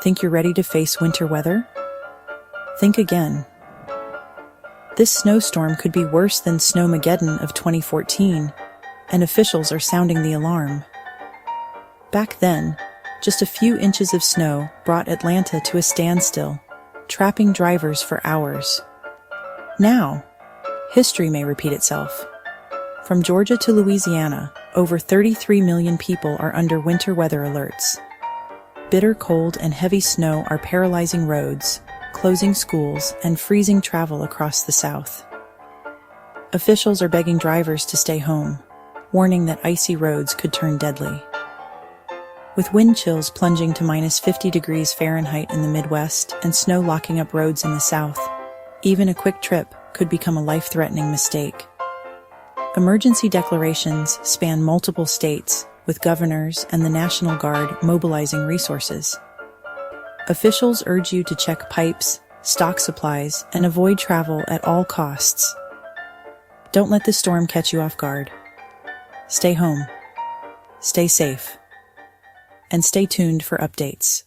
Think you're ready to face winter weather? Think again. This snowstorm could be worse than Snowmageddon of 2014, and officials are sounding the alarm. Back then, just a few inches of snow brought Atlanta to a standstill, trapping drivers for hours. Now, history may repeat itself. From Georgia to Louisiana, over 33 million people are under winter weather alerts. Bitter cold and heavy snow are paralyzing roads, closing schools, and freezing travel across the South. Officials are begging drivers to stay home, warning that icy roads could turn deadly. With wind chills plunging to -50 degrees Fahrenheit in the Midwest and snow locking up roads in the South, even a quick trip could become a life-threatening mistake. Emergency declarations span multiple states, with governors and the National Guard mobilizing resources. Officials urge you to check pipes, stock supplies, and avoid travel at all costs. Don't let the storm catch you off guard. Stay home, stay safe, and stay tuned for updates.